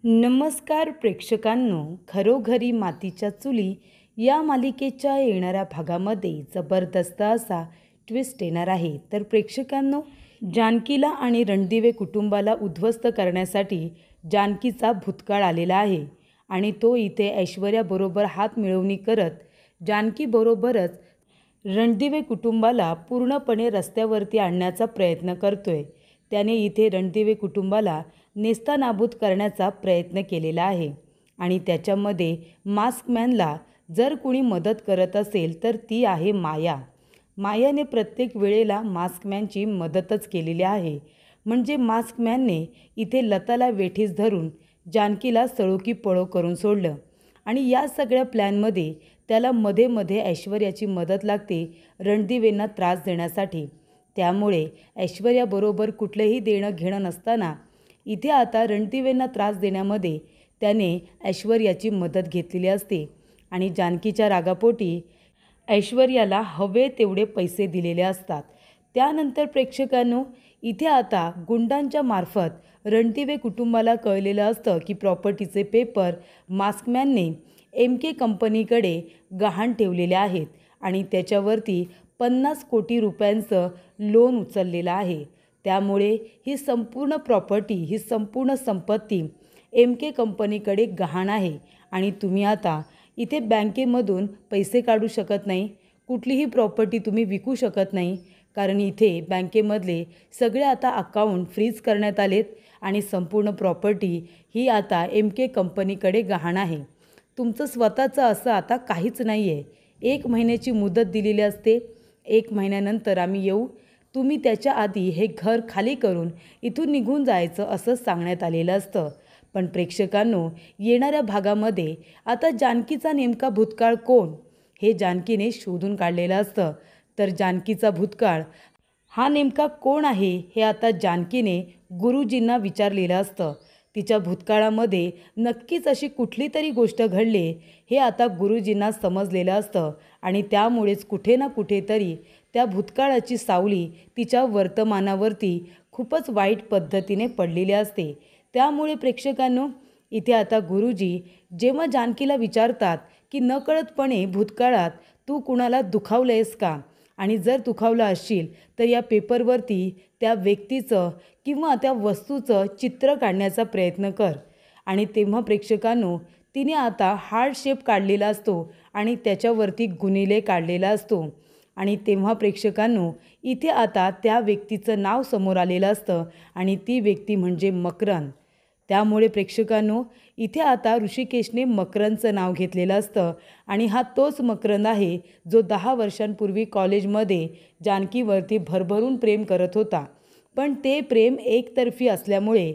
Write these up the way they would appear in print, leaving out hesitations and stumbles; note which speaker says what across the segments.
Speaker 1: नमस्कार प्रेक्षकांनो, घरोघरी मातीच्या चुली या मालिकेच्या येणाऱ्या भागामध्ये जबरदस्त असा ट्विस्ट येणार आहे। तर प्रेक्षकांनो, जानकीला आणि रणदिवे कुटुंबाला उद्ध्वस्त करण्यासाठी जानकीचा भूतकाळ आलेला आहे आणि तो इथे ऐश्वर्याबरोबर हात मिळवणी करत जानकीबरोबरच रणदिवे कुटुंबाला पूर्णपणे रस्त्यावरती आणण्याचा प्रयत्न करतोय। त्याने इथे रणदिवे कुटुंबाला नेस्तानाबूत करण्याचा प्रयत्न केलेला आहे आणि त्याच्यामध्ये मास्कमॅनला जर कुणी मदत करत असेल तर ती आहे माया। मायाने प्रत्येक वेळेला मास्कमॅनची मदतच केलेली आहे। म्हणजे मास्कमॅनने इथे लताला वेठीस धरून जानकीला सळोकी पळो करून सोडलं आणि या सगळ्या प्लॅनमध्ये त्याला मध्ये मध्ये ऐश्वर्याची मदत लागते रणदिवेंना त्रास देण्यासाठी। त्यामुळे ऐश्वर्याबरोबर कुठलंही देणं घेणं नसताना इथे आता रणदिवेंना त्रास देण्यामध्ये त्याने ऐश्वर्याची मदत घेतलेली असते आणि जानकीच्या रागापोटी ऐश्वर्याला हवे तेवढे पैसे दिलेले असतात। त्यानंतर प्रेक्षकांनो, इथे आता गुंडांच्या मार्फत रणदिवे कुटुंबाला कळलेलं असतं की प्रॉपर्टीचे पेपर मास्कमॅनने MK कंपनीकडे गहाण ठेवलेले आहेत आणि त्याच्यावरती 50 कोटी रुपयांचं लोन उचललेलं आहे। त्यामुळे ही संपूर्ण प्रॉपर्टी, ही संपूर्ण संपत्ती MK कंपनीकडे गहाण आहे आणि तुम्ही आता इथे बँकेमधून पैसे काढू शकत नाही, कुठलीही प्रॉपर्टी तुम्ही विकू शकत नाही, कारण इथे बँकेमधले सगळे आता अकाउंट फ्रीज करण्यात आलेत आणि संपूर्ण प्रॉपर्टी ही आता MK कंपनीकडे गहाण आहे। तुमचं स्वतःचं असं आता काहीच नाही आहे। 1 महिन्याची मुदत दिलेली असते, 1 महिन्यानंतर आम्ही येऊ, तुम्ही त्याच्या आधी हे घर खाली करून इथून निघून जायचं असं सांगण्यात आलेलं असतं। पण प्रेक्षकांनो, येणाऱ्या भागामध्ये आता जानकीचा नेमका भूतकाळ कोण हे जानकीने शोधून काढलेलं असतं। तर जानकीचा भूतकाळ हा नेमका कोण आहे हे आता जानकीने गुरुजींना विचारलेलं असतं। तिच्या भूतकाळामध्ये नक्कीच अशी कुठली तरी गोष्ट घडली हे आता गुरुजींना समजलेलं असतं आणि त्यामुळेच कुठे ना कुठेतरी त्या भूतकाळाची सावली तिच्या वर्तमानावरती खूपच वाईट पद्धतीने पडलेली असते। त्यामुळे प्रेक्षकांनो, इथे आता गुरुजी जेव्हा जानकीला विचारतात की नकळतपणे भूतकाळात तू कुणाला दुखावलंयस का, आणि जर दुखावलं असशील तर या पेपरवरती त्या व्यक्तीचं किंवा त्या वस्तूचं चित्र काढण्याचा प्रयत्न कर। आणि तेव्हा प्रेक्षकांनो, तिने आता हार्ट शेप काढलेला असतो आणि त्याच्यावरती गुणिले काढलेला असतो आणि तेव्हा प्रेक्षकांनो, इथे आता त्या व्यक्तीचं नाव समोर आलेलं असतं आणि ती व्यक्ती म्हणजे मकरंद। त्यामुळे प्रेक्षकांनो, इथे आता ऋषिकेशने मकरंदचं नाव घेतलेलं असतं आणि हा तोच मकरंद आहे जो 10 वर्षांपूर्वी कॉलेजमध्ये जानकीवरती भरभरून प्रेम करत होता। पण ते प्रेम एकतर्फी असल्यामुळे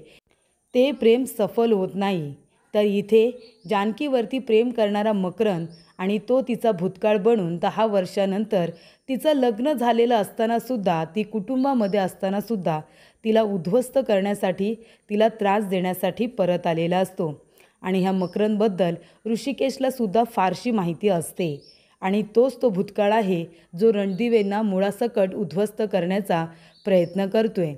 Speaker 1: ते प्रेम सफल होत नाही। तर इथे जानकीवरती प्रेम करणारा मकरंद आणि तो तिचा भूतकाळ बनून 10 वर्षानंतर तिचं लग्न झालेलं असतानासुद्धा, ती कुटुंबामध्ये असतानासुद्धा तिला उद्ध्वस्त करण्यासाठी, तिला त्रास देण्यासाठी परत आलेला असतो। आणि ह्या मकरंदबद्दल ऋषिकेशलासुद्धा फारशी माहिती असते आणि तोच तो भूतकाळ आहे जो रणदिवेंना मुळासकट उद्ध्वस्त करण्याचा प्रयत्न करतोय।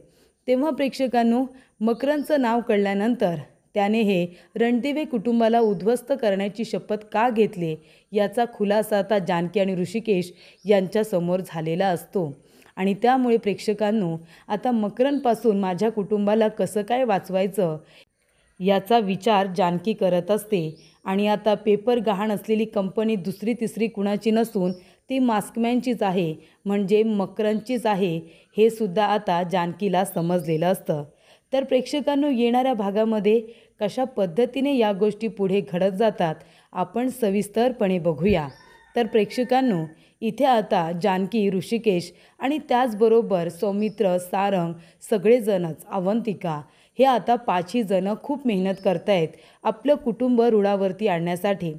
Speaker 1: तेव्हा प्रेक्षकांनो, मकरंदचं नाव कळल्यानंतर त्याने हे रणदिवे कुटुंबाला उद्ध्वस्त करण्याची शपथ का घेतली याचा खुलासा आता जानकी आणि ऋषिकेश यांच्यासमोर झालेला असतो। आणि त्यामुळे प्रेक्षकांनो, आता मकरंदपासून माझ्या कुटुंबाला कसं काय वाचवायचं याचा विचार जानकी करत असते आणि आता पेपर गहाण असलेली कंपनी दुसरी तिसरी कुणाची नसून ती मास्कमॅनचीच आहे, म्हणजे मकरंदचीच आहे, हे सुद्धा आता जानकीला समजलेलं असतं। तर प्रेक्षकांनो, येणाऱ्या भागामध्ये कशा पद्धतीने या गोष्टी पुढे घडत जातात आपण सविस्तरपणे बघूया। तर प्रेक्षकांनो, इथे आता जानकी, ऋषिकेश आणि त्याचबरोबर सौमित्र, सारंग सगळेजणच, अवंतिका, हे आता 5ही जणं खूप मेहनत करतायत आपलं कुटुंब रुळावरती आणण्यासाठी।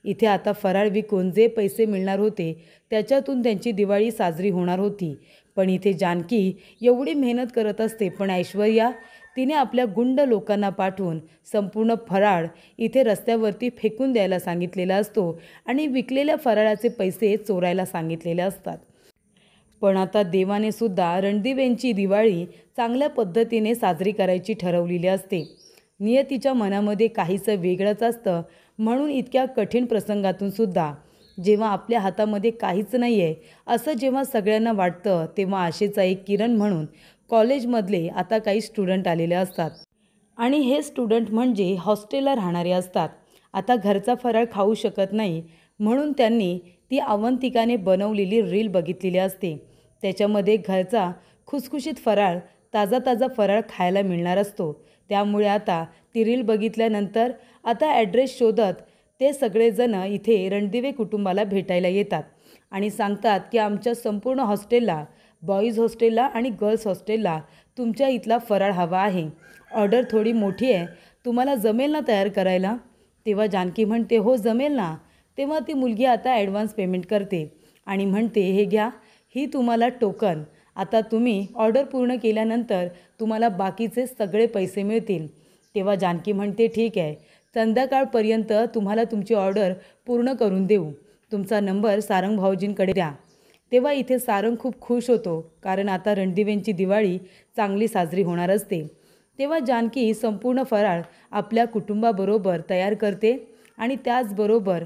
Speaker 1: इथे आता फराळ विकून जे पैसे मिळणार होते त्याच्यातून त्यांची दिवाळी साजरी होणार होती। पण इथे जानकी एवढी मेहनत करत असते, पण ऐश्वर्या तिने आपल्या गुंड लोकांना पाठवून संपूर्ण फराळ इथे रस्त्यावरती फेकून द्यायला सांगितलेला असतो आणि विकलेल्या फराळाचे पैसे चोरायला सांगितलेले असतात। पण आता देवाने सुद्धा रणदिवेंची दिवाळी चांगल्या पद्धतीने साजरी करायची ठरवलेली असते। नियतीच्या मनामध्ये काहीसं वेगळंच असतं. म्हणून इतक्या कठीण प्रसंगातून सुद्धा जेव्हा आपल्या हातामध्ये काहीच नाही आहे असं जेव्हा सगळ्यांना वाटतं, तेव्हा आशेचा एक किरण म्हणून कॉलेजमधले आता काही स्टुडंट आलेले असतात. आणि हे स्टुडंट म्हणजे हॉस्टेलला राहणारे असतात. आता घरचा फराळ खाऊ शकत नाही म्हणून त्यांनी ती अवंतिकाने बनवलेली रील बघितलेली असते. त्याच्यामध्ये घरचा खुसखुशीत फराळ, ताजा ताजा फराळ खायला मिळणार असतो. त्यामुळे आता ती रील बघितल्यानंतर आता ॲड्रेस शोधत ते सगळेजण इथे रणदिवे कुटुंबाला भेटायला येतात आणि सांगतात की आमच्या संपूर्ण हॉस्टेलला, बॉईज हॉस्टेलला आणि गर्ल्स हॉस्टेलला तुमच्या इथला फराळ हवा आहे. ऑर्डर थोडी मोठी आहे, तुम्हाला जमेल ना तयार करायला? तेव्हा जानकी म्हणते हो जमेल ना. तेव्हा ती मुलगी आता ॲडव्हान्स पेमेंट करते आणि म्हणते हे घ्या, ही तुम्हाला टोकन. आता तुम्ही ऑर्डर पूर्ण केल्यानंतर तुम्हाला बाकीचे सगळे पैसे मिळतील. तेव्हा जानकी म्हणते ठीक आहे, संध्याकाळपर्यंत तुम्हाला तुमची ऑर्डर पूर्ण करून देऊ. तुमचा नंबर सारंग भाऊजींकडे द्या. तेव्हा इथे सारंग खूप खुश होतो, कारण आता रणदिवेंची दिवाळी चांगली साजरी होणार असते. तेव्हा जानकी संपूर्ण फराळ आपल्या कुटुंबाबरोबर तयार करते आणि त्याचबरोबर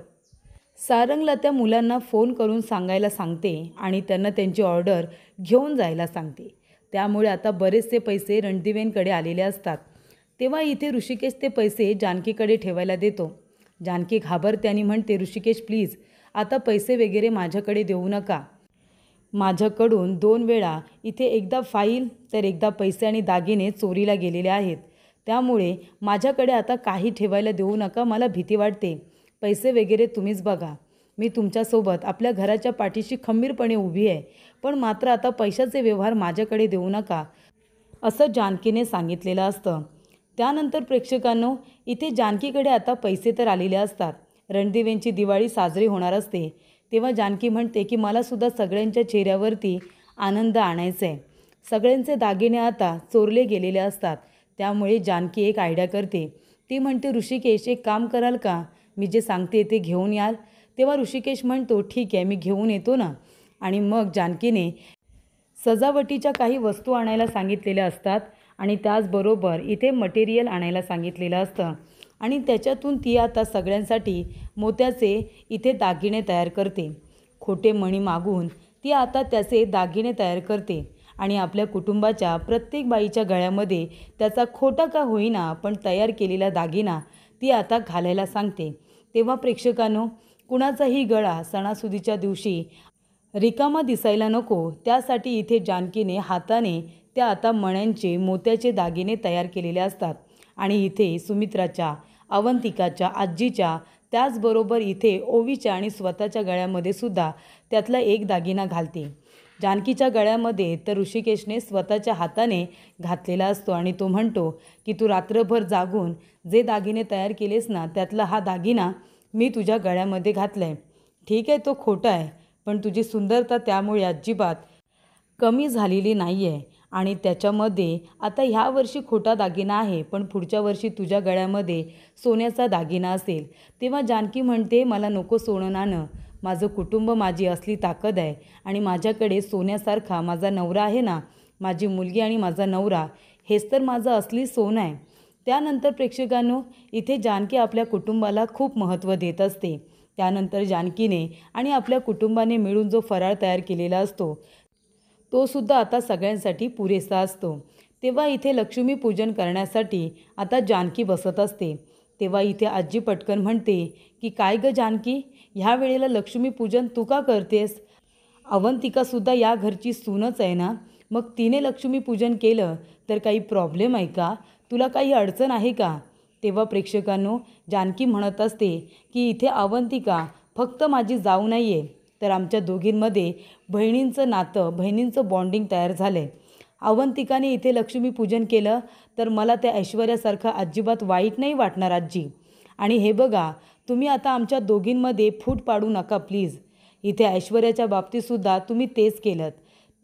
Speaker 1: सारंगला त्या मुलांना फोन करून सांगायला सांगते आणि त्यांना त्यांची ऑर्डर घेऊन जायला सांगते. त्यामुळे आता बरेचसे पैसे रणदिवेंकडे आलेले असतात. तेव्हा इथे ऋषिकेश ते पैसे जानकीकडे ठेवायला देतो. जानकी घाबरते आणि म्हणते ऋषिकेश प्लीज आता पैसे वगैरे माझ्याकडे देऊ नका. माझ्याकडून 2 वेळा इथे एकदा फाईल तर एकदा पैसे आणि दागिने चोरीला गेलेले आहेत. त्यामुळे माझ्याकडे आता काही ठेवायला देऊ नका, मला भीती वाटते. पैसे वगैरे तुम्हीच बघा. मी तुमच्यासोबत आपल्या घराच्या पाठीशी खंबीरपणे उभी आहे, पण मात्र आता पैशाचे व्यवहार माझ्याकडे देऊ नका, असं जानकीने सांगितलेलं असतं. त्यानंतर प्रेक्षकांनो, इथे जानकीकडे आता पैसे तर आलेले असतात. रणदिवेंची दिवाळी साजरी होणार असते. तेव्हा जानकी म्हणते की मलासुद्धा सगळ्यांच्या चेहऱ्यावरती आनंद आणायचा आहे. सगळ्यांचे दागिने आता चोरले गेलेले असतात. त्यामुळे जानकी एक आयडिया करते. ती म्हणते ऋषिकेश एक काम कराल का, मी जे सांगते ते घेऊन याल? तेव्हा ऋषिकेश म्हणतो ठीक आहे, मी घेऊन येतो ना. आणि मग जानकीने सजावटीच्या काही वस्तू आणायला सांगितलेल्या असतात आणि त्याचबरोबर इथे मटेरियल आणायला सांगितलेलं असतं आणि त्याच्यातून ती आता सगळ्यांसाठी मोत्याचे इथे दागिने तयार करते. खोटे मणी मागून ती आता त्याचे दागिने तयार करते आणि आपल्या कुटुंबाच्या प्रत्येक बाईच्या गळ्यामध्ये त्याचा खोटा का होईना पण तयार केलेला दागिना ती आता घालायला सांगते. तेव्हा प्रेक्षकांनो, कुणाचाही गळा सणासुदीच्या दिवशी रिकामा दिसायला नको, त्यासाठी इथे जानकीने हाताने त्या आता मण्यांचे मोत्याचे दागिने तयार केलेले असतात आणि इथे सुमित्राच्या, अवंतिकाच्या, आजीच्या, त्याचबरोबर इथे ओवीच्या आणि स्वतःच्या गळ्यामध्ये सुद्धा त्यातला एक दागिना घालते. जानकीच्या गळ्यामध्ये तर ऋषिकेशने स्वतःच्या हाताने घातलेला असतो आणि तो म्हणतो की तू रात्रभर जागून जे दागिने तयार केलेस ना, त्यातला हा दागिना मी तुझ्या गळ्यामध्ये घातला आहे. ठीक आहे, तो खोटा आहे, पण तुझी सुंदरता त्यामुळे अजिबात कमी झालेली नाही आहे आणि त्याच्यामध्ये आता ह्या वर्षी खोटा दागिना आहे, पण पुढच्या वर्षी तुझ्या गळ्यामध्ये सोन्याचा दागिना असेल. तेव्हा जानकी म्हणते मला नको सोनं नाणं, माझं कुटुंब माझी असली ताकद आहे आणि माझ्याकडे सोन्यासारखा माझा नवरा आहे ना, माझी मुलगी आणि माझा नवरा हेच तर माझं असली सोनं आहे. त्यानंतर प्रेक्षकांनो, इथे जानकी आपल्या कुटुंबाला खूप महत्त्व देत असते. त्यानंतर जानकीने आणि आपल्या कुटुंबाने मिळून जो फराळ तयार केलेला असतो तो सुद्धा आता सगळ्यांसाठी पुरेसा असतो. तेव्हा इथे लक्ष्मीपूजन करण्यासाठी आता जानकी बसत असते. तेव्हा इथे आजी पटकन म्हणते की काय गं जानकी, ह्या वेळेला लक्ष्मीपूजन तू का करतेस? अवंतिकासुद्धा या घरची सूनच आहे ना, मग तिने लक्ष्मीपूजन केलं तर काही प्रॉब्लेम आहे का? तुला काही अडचण आहे का? तेव्हा प्रेक्षकांनो, जानकी म्हणत असते की इथे अवंतिका फक्त माझी जाऊ नाही आहे, तर आमच्या दोघींमध्ये बहिणींचं नातं, बहिणींचं बॉन्डिंग तयार झालं आहे. अवंतिकाने इथे लक्ष्मीपूजन केलं तर मला त्या ऐश्वर्यासारखं अजिबात वाईट नाही वाटणार आजी. आणि हे बघा, तुम्ही आता आमच्या दोघींमध्ये फूट पाडू नका प्लीज. इथे ऐश्वर्याच्या बाबतीतसुद्धा तुम्ही तेच केलं.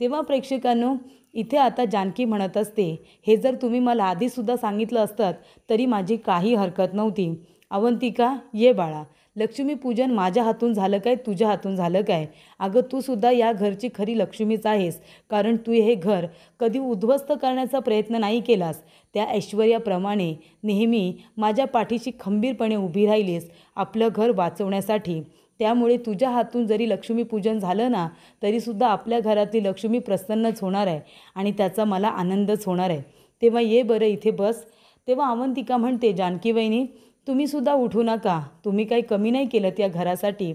Speaker 1: तेव्हा प्रेक्षकांनो, इथे आता जानकी म्हणत असते हे जर तुम्ही मला आधीसुद्धा सांगितलं असतं तरी माझी काही हरकत नव्हती. अवंतिका, ये बाळा, लक्ष्मीपूजन माझ्या हातून झालं काय तुझ्या हातून झालं काय? अगं तू सुद्धा या घरची खरी लक्ष्मीच आहेस, कारण तू हे घर कधी उद्ध्वस्त करण्याचा प्रयत्न नाही केलास. त्या ऐश्वर्याप्रमाणे नेहमी माझ्या पाठीशी खंबीरपणे उभी राहिलीस आपलं घर वाचवण्यासाठी. त्यामुळे तुझ्या हातून जरी लक्ष्मीपूजन झालं ना, तरीसुद्धा आपल्या घरातली लक्ष्मी प्रसन्नच होणार आहे आणि त्याचा मला आनंदच होणार आहे. तेव्हा ये बरं इथे बस. तेव्हा अवंतिका म्हणते, जानकी वहिनी, तुम्हीसुद्धा उठू नका. तुम्ही काही कमी नाही केलं या घरासाठी.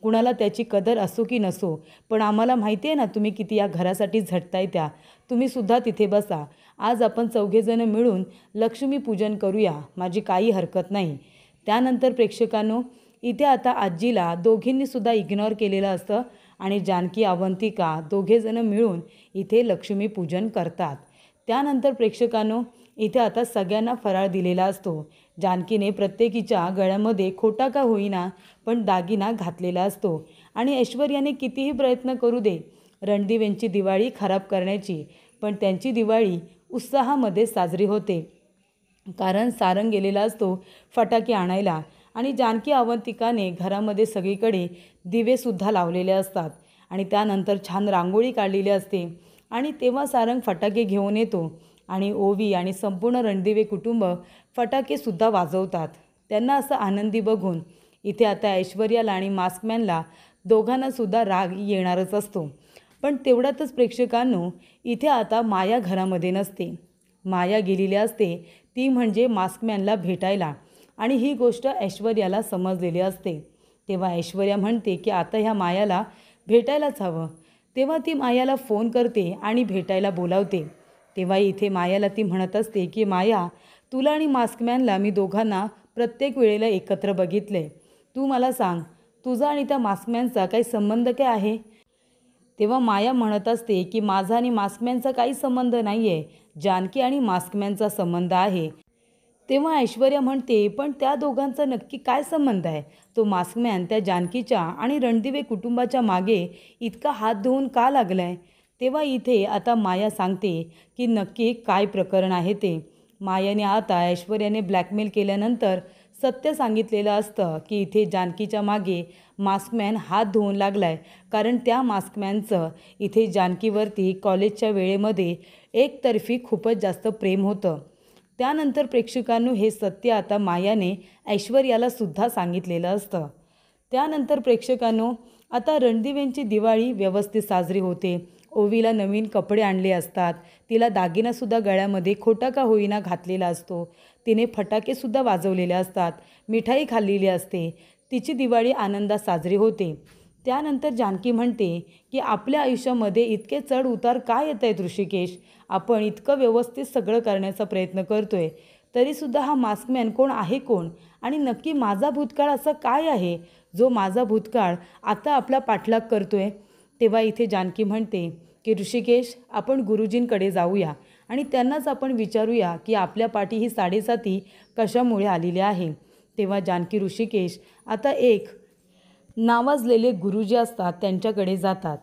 Speaker 1: कुणाला त्याची कदर असो की नसो, पण आम्हाला माहिती आहे ना तुम्ही किती या घरासाठी झटताय त्या. तुम्हीसुद्धा तिथे बसा. आज आपण चौघेजणं मिळून लक्ष्मीपूजन करूया, माझी काही हरकत नाही. त्यानंतर प्रेक्षकांनो, इथे आता आजीला दोघींनीसुद्धा इग्नोर केलेलं असतं आणि जानकी अवंतिका दोघेजणं मिळून इथे लक्ष्मीपूजन करतात. त्यानंतर प्रेक्षकांनो, इथे आता सगळ्यांना फराळ दिलेला असतो. जानकीने प्रत्येकीच्या गळ्यामध्ये खोटा का होईना पण दागिना घातलेला असतो आणि ऐश्वर्याने कितीही प्रयत्न करू दे रणदिवेंची दिवाळी खराब करण्याची, पण त्यांची दिवाळी उत्साहामध्ये साजरी होते. कारण सारंग गेलेला असतो फटाके आणायला आणि जानकी अवंतिकाने घरामध्ये सगळीकडे दिवेसुद्धा लावलेले असतात आणि त्यानंतर छान रांगोळी काढलेली असते आणि तेव्हा सारंग फटाके घेऊन येतो आणि ओवी आणि संपूर्ण रणदिवे कुटुंब फटाकेसुद्धा वाजवतात. त्यांना असं आनंदी बघून इथे आता ऐश्वर्याला आणि मास्कमॅनला दोघांनासुद्धा राग येणारच असतो. पण तेवढ्यातच प्रेक्षकांनो, इथे आता माया घरामध्ये नसते. माया गेलेली असते, ती म्हणजे मास्कमॅनला भेटायला, आणि ही गोष्ट ऐश्वर्याला समजलेली असते. तेव्हा ऐश्वर्या म्हणते की आता ह्या मायाला भेटायलाच हवं. तेव्हा ती मायाला फोन करते आणि भेटायला बोलावते. तेव्हा इथे मायाला ती म्हणत असते की माया, तुला आणि मास्कमॅनला मी दोघांना प्रत्येक वेळेला एकत्र बघितले. तू मला सांग, तुझा आणि त्या मास्कमॅनचा काही संबंध काय आहे? तेव्हा माया म्हणत असते की माझा आणि मास्कमॅनचा काही संबंध नाही आहे, जानकी आणि मास्कमॅनचा संबंध आहे. तेव्हा ऐश्वर्या म्हणते, पण त्या दोघांचा नक्की काय संबंध आहे? तो मास्कमॅन त्या जानकीच्या आणि रणदिवे कुटुंबाच्या मागे इतका हात धुवून का लागलाय? तेव्हा इथे आता माया सांगते की नक्की काय प्रकरण आहे ते. मायाने आता ऐश्वर्याने ब्लॅकमेल केल्यानंतर सत्य सांगितलेलं असतं की इथे जानकीच्या मागे मास्कमॅन हात धुवून लागलाय, कारण त्या मास्कमॅनचं इथे जानकीवरती कॉलेजच्या वेळेमध्ये एकतर्फी खूपच जास्त प्रेम होतं. त्यानंतर प्रेक्षकांनो, हे सत्य आता मायाने ऐश्वर्याला सुद्धा सांगितलेलं असतं. त्यानंतर प्रेक्षकांनो, आता रणदिवेंची दिवाळी व्यवस्थित साजरी होते. ओवीला नवीन कपडे आणले असतात, तिला दागिनासुद्धा गळ्यामध्ये खोटा का होईना घातलेला असतो, तिने फटाकेसुद्धा वाजवलेले असतात, मिठाई खाल्लेली असते, तिची दिवाळी आनंदात साजरी होते. त्यानंतर जानकी म्हणते की आपल्या आयुष्यामध्ये इतके चढ उतार का येत आहेत ऋषिकेश? आपण इतकं व्यवस्थित सगळं करण्याचा प्रयत्न करतोय, तरीसुद्धा हा मास्कमॅन कोण आहे कोण? आणि नक्की माझा भूतकाळ असं काय आहे जो माझा भूतकाळ आता आपला पाठलाग करतोय? तेव्हा इथे जानकी म्हणते की ऋषिकेश, आपण गुरुजींकडे जाऊया आणि त्यांनाच आपण विचारूया की आपल्या पाठी ही साडेसाती कशामुळे आलेली आहे. तेव्हा जानकी ऋषिकेश आता एक नावाजलेले गुरुजी असतात त्यांच्याकडे जातात.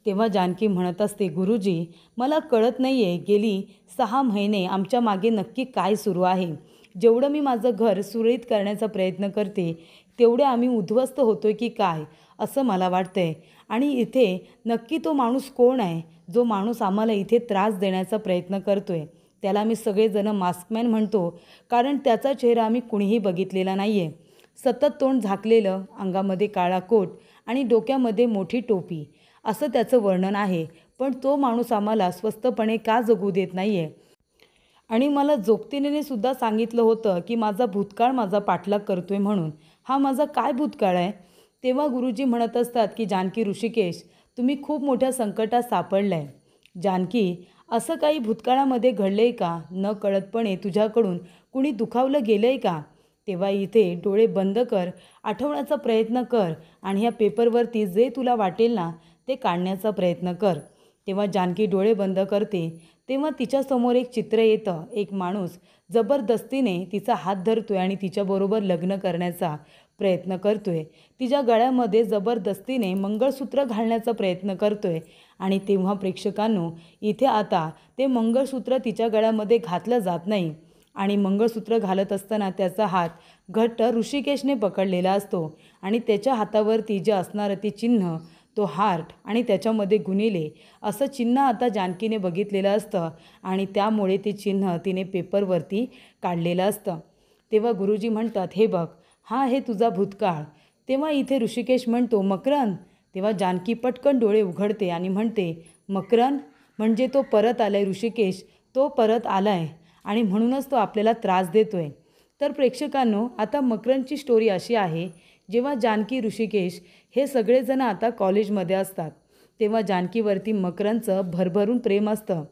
Speaker 1: तेव्हा जानकी म्हणत असते, गुरुजी, मला कळत नाही आहे गेली 6 महिने आमच्या मागे नक्की काय सुरू आहे. जेवढं मी माझं घर सुरळीत करण्याचा प्रयत्न करते तेवढे आम्ही उद्ध्वस्त होतोय की काय, असं मला वाटतंय. आणि इथे नक्की तो माणूस कोण आहे जो माणूस आम्हाला इथे त्रास देण्याचा प्रयत्न करतोय? त्याला आम्ही सगळेजण मास्कमॅन म्हणतो, कारण त्याचा चेहरा आम्ही कुणीही बघितलेला नाही आहे. सतत तोंड झाकलेलं, अंगामध्ये काळा कोट आणि डोक्यामध्ये मोठी टोपी, असं त्याचं वर्णन आहे. पण तो माणूस आम्हाला स्वस्तपणे का जगू देत नाही आहे? आणि मला जोगतीने सुद्धा सांगितलं होतं की माझा भूतकाळ माझा पाठलाग करतोय म्हणून. हा माझा काय भूतकाळ आहे? तेव्हा गुरुजी म्हणत असतात की जानकी ऋषिकेश, तुम्ही खूप मोठ्या संकटात सापडलाय. जानकी, असं काही भूतकाळामध्ये घडलंय का? न कळतपणे तुझ्याकडून कुणी दुखावलं गेलंय का? तेव्हा इथे डोळे बंद कर, आठवण्याचा प्रयत्न कर आणि ह्या पेपरवरती जे तुला वाटेल ना ते काढण्याचा प्रयत्न कर. तेव्हा जानकी डोळे बंद करते. तेव्हा तिच्यासमोर एक चित्र येतं. एक माणूस जबरदस्तीने तिचा हात धरतोय आणि तिच्याबरोबर लग्न करण्याचा प्रयत्न करतोय. तिच्या गळ्यामध्ये जबरदस्तीने मंगळसूत्र घालण्याचा प्रयत्न करतोय. आणि तेव्हा प्रेक्षकांनो, इथे आता ते मंगळसूत्र तिच्या गळ्यामध्ये घातलं जात नाही आणि मंगळसूत्र घालत असताना त्याचा हात घट्ट ऋषिकेशने पकडलेला असतो आणि त्याच्या हातावरती जे असणारं ते चिन्ह, तो हार्ट आणि त्याच्यामध्ये गुणिले असं चिन्ह आता जानकीने बघितलेलं असतं आणि त्यामुळे ते चिन्ह तिने पेपरवरती काढलेलं असतं. तेव्हा गुरुजी म्हणतात, हे बघ, हा आहे तुझा भूतकाळ. तेव्हा इथे ऋषिकेश म्हणतो, मकरंद. तेव्हा जानकी पटकन डोळे उघडते आणि म्हणते, मकरंद म्हणजे तो परत आलाय ऋषिकेश, तो परत आलाय आणि म्हणूनच तो आपल्याला त्रास देतोय. तर प्रेक्षकांनो, आता मकरंदची स्टोरी अशी आहे, जेव्हा जानकी ऋषिकेश हे सगळेजण आता कॉलेजमध्ये असतात तेव्हा जानकीवरती मकरंदचं भरभरून प्रेम असतं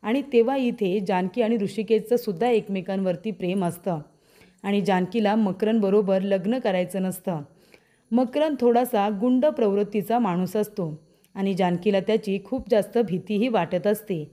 Speaker 1: आणि तेव्हा इथे जानकी आणि ऋषिकेशचं सुद्धा एकमेकांवरती प्रेम असतं आणि जानकीला मकरंदबरोबर लग्न करायचं नसतं. मकरंद थोडासा गुंड प्रवृत्तीचा माणूस असतो आणि जानकीला त्याची खूप जास्त भीतीही वाटत असते.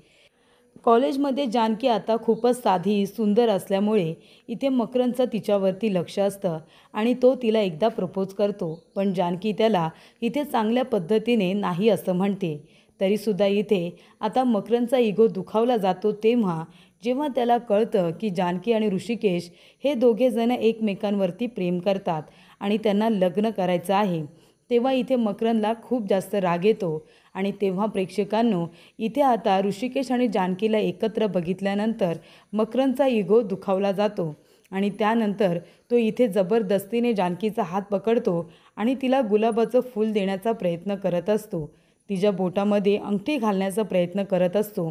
Speaker 1: कॉलेजमध्ये जानकी आता खूपच साधी सुंदर असल्यामुळे इथे मकरंदचं तिच्यावरती लक्ष असतं आणि तो तिला एकदा प्रपोज करतो, पण जानकी त्याला इथे चांगल्या पद्धतीने नाही असं म्हणते. तरीसुद्धा इथे आता मकरंदचा इगो दुखावला जातो तेव्हा जेव्हा त्याला कळतं की जानकी आणि ऋषिकेश हे दोघेजण एकमेकांवरती प्रेम करतात आणि त्यांना लग्न करायचं आहे, तेव्हा इथे मकरंदला खूप जास्त राग येतो आणि तेव्हा प्रेक्षकांनो, इथे आता ऋषिकेश आणि जानकीला एकत्र बघितल्यानंतर मकरंदचा इगो दुखावला जातो आणि त्यानंतर तो इथे जबरदस्तीने जानकीचा हात पकडतो आणि तिला गुलाबाचं फूल देण्याचा प्रयत्न करत असतो. तिच्या बोटामध्ये अंगठी घालण्याचा प्रयत्न करत असतो.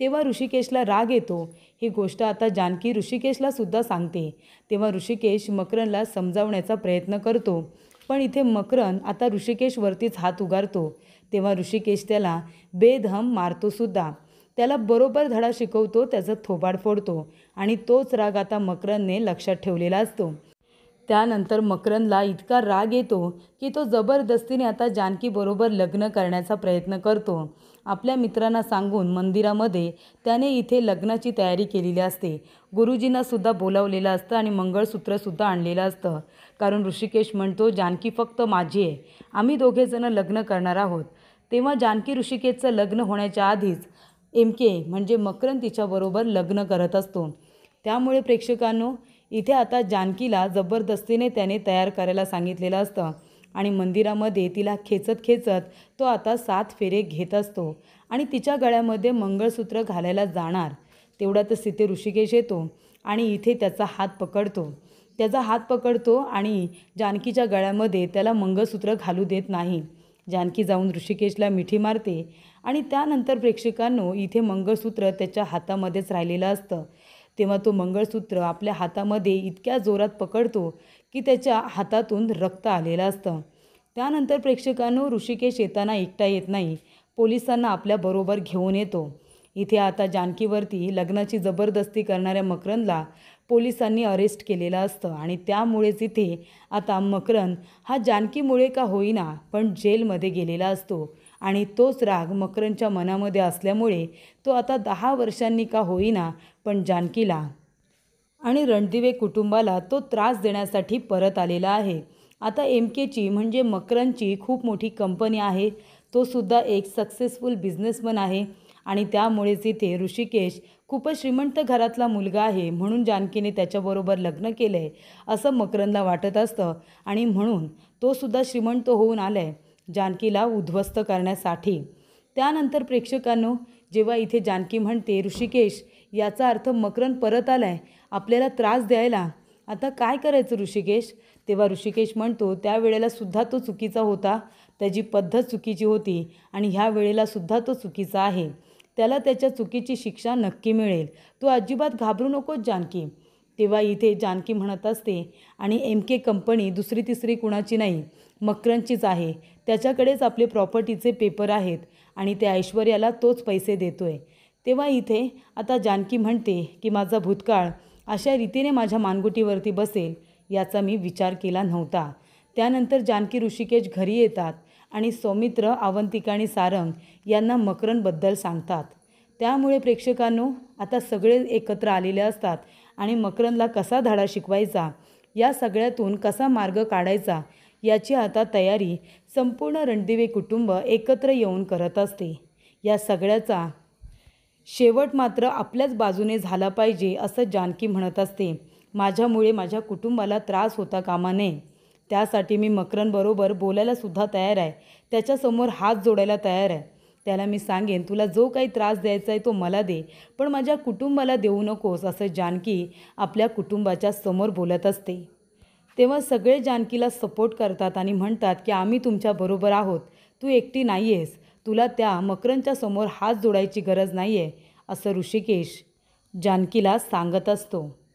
Speaker 1: तेव्हा ऋषिकेशला राग येतो. ही गोष्ट आता जानकी ऋषिकेशला सुद्धा सांगते. तेव्हा ऋषिकेश मकरंदला समजावण्याचा प्रयत्न करतो, पण इथे मकरंद आता ऋषिकेशवरतीच हात उगारतो. तेव्हा ऋषिकेश त्याला बेदम मारतो सुद्धा. त्याला बरोबर धडा शिकवतो, त्याचं थोबाड फोडतो आणि तोच राग आता मकरंदने लक्षात ठेवलेला असतो. त्यानंतर मकरंदला इतका राग येतो की तो जबरदस्तीने आता जानकीबरोबर लग्न करण्याचा प्रयत्न करतो. आपल्या मित्रांना सांगून मंदिरामध्ये त्याने इथे लग्नाची तयारी केलेली असते. गुरुजींना सुद्धा बोलावलेलं असतं आणि मंगळसूत्रसुद्धा आणलेलं असतं, कारण ऋषिकेश म्हणतो, जानकी फक्त माझी आहे, आम्ही दोघेजणं लग्न करणार आहोत. तेव्हा जानकी ऋषिकेशचं लग्न होण्याच्या आधीच एमके म्हणजे मकरंद तिच्याबरोबर लग्न करत असतो. त्यामुळे प्रेक्षकांनो, इथे आता जानकीला जबरदस्तीने त्याने तयार करायला सांगितलेलं असतं आणि मंदिरामध्ये तिला खेचत खेचत तो आता 7 फेरे घेत असतो आणि तिच्या गळ्यामध्ये मंगळसूत्र घालायला जाणार तेवढ्यातच तिथे ऋषिकेश येतो आणि इथे त्याचा हात पकडतो. त्याचा हात पकडतो आणि जानकीच्या गळ्यामध्ये त्याला मंगळसूत्र घालू देत नाही. जानकी जाऊन ऋषिकेशला मिठी मारते आणि त्यानंतर प्रेक्षकांनो, इथे मंगळसूत्र त्याच्या हातामध्येच राहिलेलं असतं. तेव्हा तो मंगळसूत्र आपल्या हातामध्ये इतक्या जोरात पकडतो की त्याच्या हातातून रक्त आलेलं असतं. त्यानंतर प्रेक्षकांनो, ऋषिकेश येताना एकटा येत नाही, पोलिसांना आपल्याबरोबर घेऊन येतो. इथे आता जानकीवरती लग्नाची जबरदस्ती करणाऱ्या मकरंदला पोलिसांनी अरेस्ट केलेलं असतं आणि त्यामुळेच इथे आता मकरंद हा जानकीमुळे का होईना पण जेलमध्ये गेलेला असतो आणि तोच राग मकरंदच्या मनामध्ये असल्यामुळे तो आता 10 वर्षांनी का होईना पण जानकीला आणि रणदिवे कुटुंबाला तो त्रास देण्यासाठी परत आलेला आहे. आता एमकेची म्हणजे मकरंदची खूप मोठी कंपनी आहे. तो सुद्धा एक सक्सेसफुल बिझनेसमन आहे आणि त्यामुळेच इथे ऋषिकेश खूपच श्रीमंत घरातला मुलगा आहे, म्हणून जानकीने त्याच्याबरोबर लग्न केलं आहे असं मकरंदला वाटत असतं आणि म्हणून तो सुद्धा श्रीमंत होऊन आला आहे जानकीला उद्ध्वस्त करण्यासाठी. त्यानंतर प्रेक्षकांनो, जेव्हा इथे जानकी म्हणते, ऋषिकेश, याचा अर्थ मकरंद परत आला आहे आपल्याला त्रास द्यायला, आता काय करायचं ऋषिकेश? तेव्हा ऋषिकेश म्हणतो, त्यावेळेला सुद्धा तो चुकीचा होता, त्याची पद्धत चुकीची होती आणि ह्या वेळेला सुद्धा तो चुकीचा आहे. त्याला त्याच्या चुकीची शिक्षा नक्की मिळेल, तू अजिबात घाबरू नकोस जानकी. तेव्हा इथे जानकी म्हणत असते, आणि एमके कंपनी दुसरी तिसरी कुणाची नाही, मकरंदचीच आहे. त्याच्याकडेच आपले प्रॉपर्टीचे पेपर आहेत आणि त्या ऐश्वर्याला तोच पैसे देतोय. तेव्हा इथे आता जानकी म्हणते की माझा भूतकाळ अशा रीतीने माझ्या मानगुटीवरती बसेल याचा मी विचार केला नव्हता. त्यानंतर जानकी ऋषिकेश घरी येतात आणि सौमित्र, अवंतिका आणि सारंग यांना मकरंदबद्दल सांगतात. त्यामुळे प्रेक्षकांनो, आता सगळे एकत्र आलेले असतात आणि मकरंदला कसा धडा शिकवायचा, या सगळ्यातून कसा मार्ग काढायचा याची आता तयारी संपूर्ण रणदिवे कुटुंब एकत्र येऊन करत असते. या सगळ्याचा शेवट मात्र आपल्याच बाजूने झाला पाहिजे असं जानकी म्हणत असते. माझ्यामुळे माझ्या कुटुंबाला त्रास होता कामा नये. त्यासाठी मी मकरंदबरोबर बोलायला सुद्धा तयार आहे. त्याच्यासमोर हात जोडायला तयार आहे. त्याला मी सांगेन, तुला जो काही त्रास द्यायचा आहे तो मला दे, पण माझ्या कुटुंबाला देऊ नकोस, असं जानकी आपल्या कुटुंबाच्या समोर बोलत असते. तेव्हा सगळे जानकीला सपोर्ट करतात आणि म्हणतात की आम्ही तुमच्याबरोबर आहोत. तू एकटी नाही आहेस. तुला त्या मकरंदच्या समोर हात जोडायची गरज नाही आहे, असं ऋषिकेश जानकीला सांगत असतो.